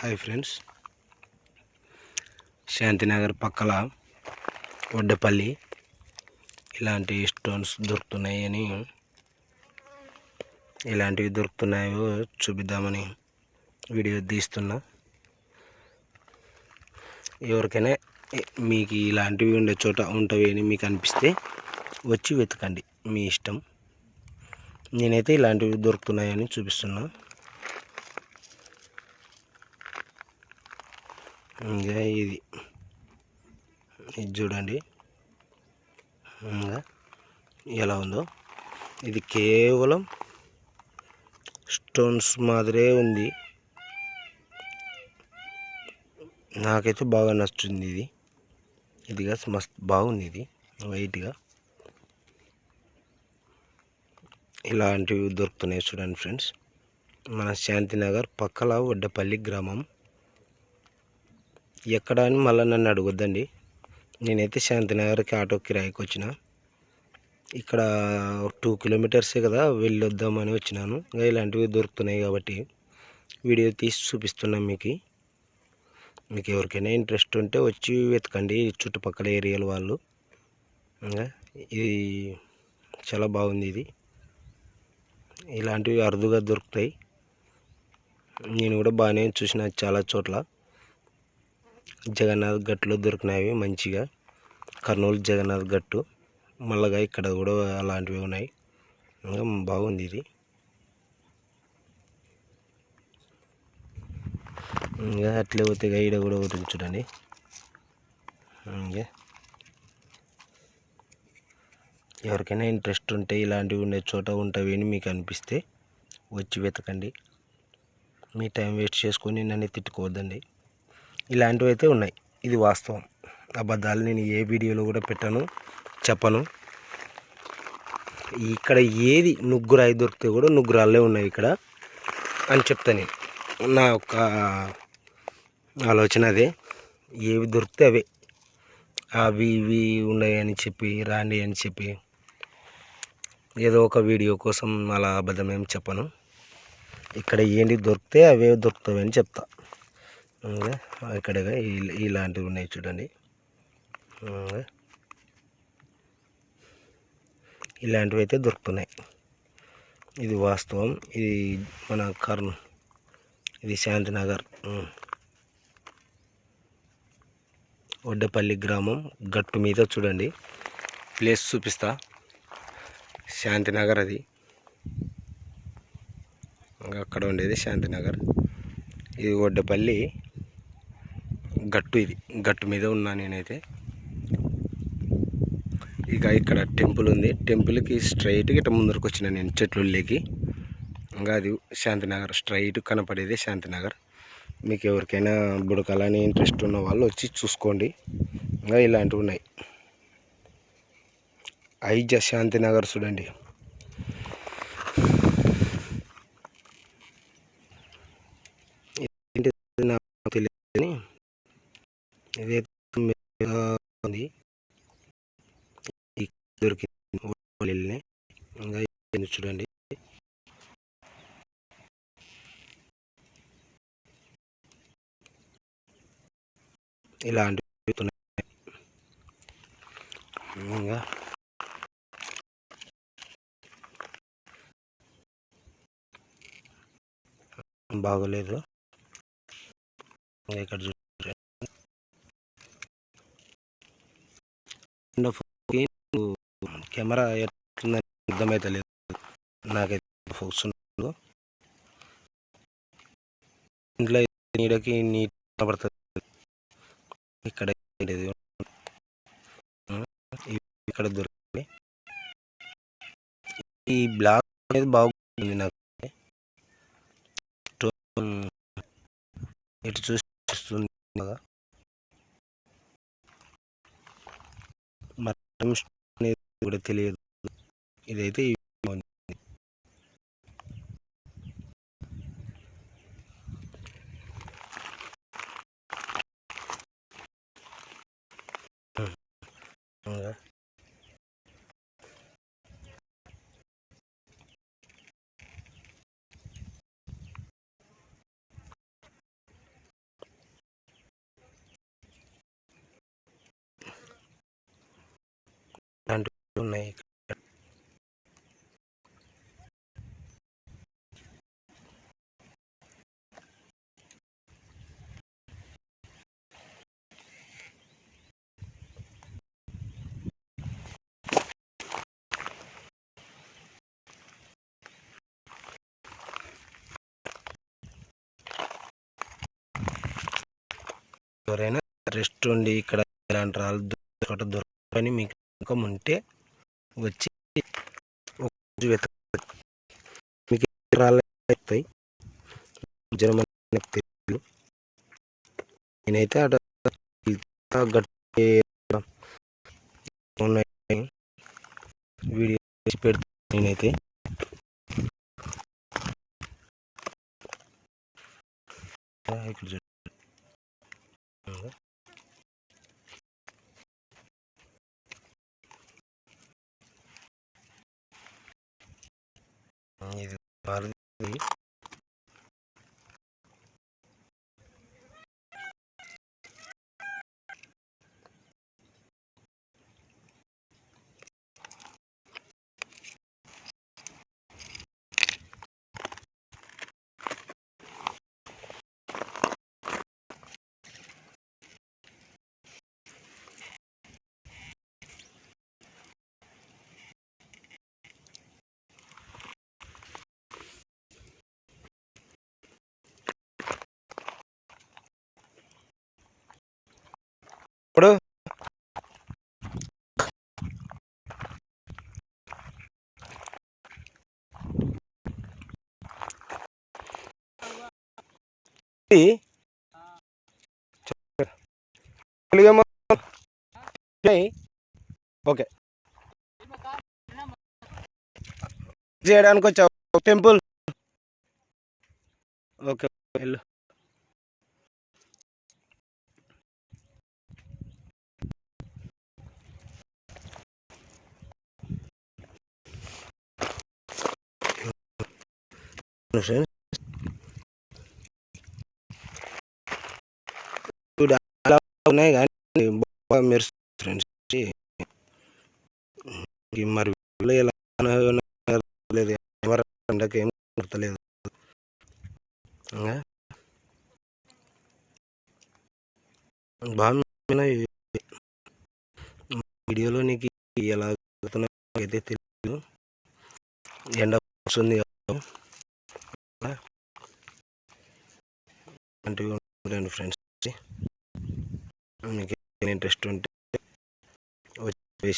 Hi friends, Shantinagar పక్కల వడ్డపల్లి ఇలాంటి stones దొరుకుతున్నాయని ఎలాంటివి దొరుకుతున్నాయో చూపిద్దామని వీడియో తీస్తున్నా. ఎవరికైనా మీకు ఇలాంటివి ఉండే చోట ఉంటవి అని మీకు అనిపిస్తే వచ్చి వెతకండి, మీ ఇష్టం. నేనైతే ఇలాంటివి దొరుకుతున్నాయని చూపిస్తున్నా. ఇంకా ఇది చూడండి ఎలా ఉందో. ఇది కేవలం స్టోన్స్ మాదిరే ఉంది. నాకైతే బాగా నచ్చుతుంది. ఇదిగా మస్తు బాగుంది. ఇది వైట్గా ఇలాంటివి దొరుకుతున్నాయి చూడండి ఫ్రెండ్స్. మన శాంతినగర్ పక్కల వడ్డపల్లి గ్రామం. ఎక్కడ అని మళ్ళీ నన్ను అడగొద్దండి. నేనైతే శాంతినగర్కి ఆటో కిరాయికి వచ్చిన. ఇక్కడ 2 కిలోమీటర్సే కదా, వెళ్ళొద్దామని వచ్చినాను. ఇంకా ఇలాంటివి దొరుకుతున్నాయి కాబట్టి వీడియో తీసి చూపిస్తున్నాం మీకు. ఎవరికైనా ఇంట్రెస్ట్ ఉంటే వచ్చి వెతకండి, చుట్టుపక్కల ఏరియాల వాళ్ళు. ఇది చాలా బాగుంది. ఇది ఇలాంటివి అరుదుగా దొరుకుతాయి. నేను కూడా బాగానే చూసిన చాలా చోట్ల. జగన్నాథ్ గట్టులో దొరికినాయి మంచిగా. కర్నూలు జగన్నాథ్ గట్టు, మళ్ళగా ఇక్కడ కూడా అలాంటివి ఉన్నాయి. బాగుంది. ఇది ఇంకా అట్లే పోతే ఈడ కూడా ఒకటి చూడండి. ఎవరికైనా ఇంట్రెస్ట్ ఉంటే ఇలాంటివి ఉండే చోట ఉంటావి అని మీకు అనిపిస్తే వచ్చి వెతకండి. మీ టైం వేస్ట్ చేసుకొని నన్ను తిట్టుకోవద్దండి. ఇలాంటివి అయితే ఉన్నాయి. ఇది వాస్తవం, అబద్ధాలు నేను ఏ వీడియోలో కూడా పెట్టను, చెప్పను. ఇక్కడ ఏది నుగ్గురాయి దొరికితే కూడా నుగ్గురాళ్ళే ఉన్నాయి ఇక్కడ అని చెప్తాను. నా యొక్క ఆలోచన అదే. ఏవి దొరికితే అవే, అవి ఇవి ఉన్నాయని చెప్పి రాండి అని చెప్పి ఏదో ఒక వీడియో కోసం అలా అబద్ధం ఏం చెప్పను. ఇక్కడ ఏంటి దొరికితే అవే దొరుకుతాయి అని చెప్తా. ఇక్కడ ఇలాంటివి ఉన్నాయి చూడండి. ఇలాంటివి అయితే దొరుకుతున్నాయి. ఇది వాస్తవం. ఇది మన ఇది శాంతినగర్ వడ్డపల్లి గ్రామం గట్టు మీద చూడండి. ప్లేస్ చూపిస్తా. శాంతినగర్ అది అక్కడ ఉండేది శాంతినగర్. ఇది వడ్డపల్లి గట్టు. ఇది గట్టు మీద ఉన్నా నేనైతే. ఇక ఇక్కడ టెంపుల్ ఉంది. టెంపుల్కి స్ట్రైట్గా ఇట్లా ముందరకు వచ్చిన నేను చెట్లుల్లోకి. ఇంకా అది శాంతినగర్ స్ట్రైట్ కనపడేది శాంతినగర్. మీకు ఎవరికైనా బుడకాలని ఇంట్రెస్ట్ ఉన్న వాళ్ళు వచ్చి చూసుకోండి. ఇంకా ఇలాంటివి ఉన్నాయి. ఐజ శాంతినగర్ చూడండి. నాకు తెలియదు కానీ ఇదైతే ఉంది. దొరికింది. ఇంకా చూడండి. ఇలాంటివి ఇంకా బాగోలేదు. ఇక్కడ కెమెరా ఎట్లుందని అర్థమైతే లేదు నాకైతే. ఫోక్స్ ఇంట్లో నీడకి నీట్ పడుతుంది. ఇక్కడ ఇక్కడ దొరికింది. ఈ బ్లాక్ అనేది బాగుంది నాకు. ఇటు చూస్తుంది కదా, మరి కూడా తెలియదు. ఇదైతే ఎవరైనా రెస్ట్ ఉండి ఇక్కడ ఇలాంటి రాళ్ళు చోట దొరకని మీకు నమ్మకం ఉంటే వచ్చి మీకు రాళ్ళు అవుతాయి తెలియదు. నేనైతే అక్కడ గట్టి వీడియో పెడతాను నేనైతే. ఇక్కడ ఇది ఇప్పుడు ఓకే చేయడానికి వచ్చావు టెంపుల్. ఓకే వెళ్ళు. ఉన్నాయి కానీ మీరు ఫ్రెండ్స్ మరి ఎలా లేదు ఎవరికి ఏం గుర్తలేదు. బాగా వీడియోలో నీకు ఎలా అయితే తెలియదు. ఎండ వస్తుంది అంటే ఫ్రెండ్స్ మీకు ఇంట్రెస్ట్ ఉంటే వచ్చి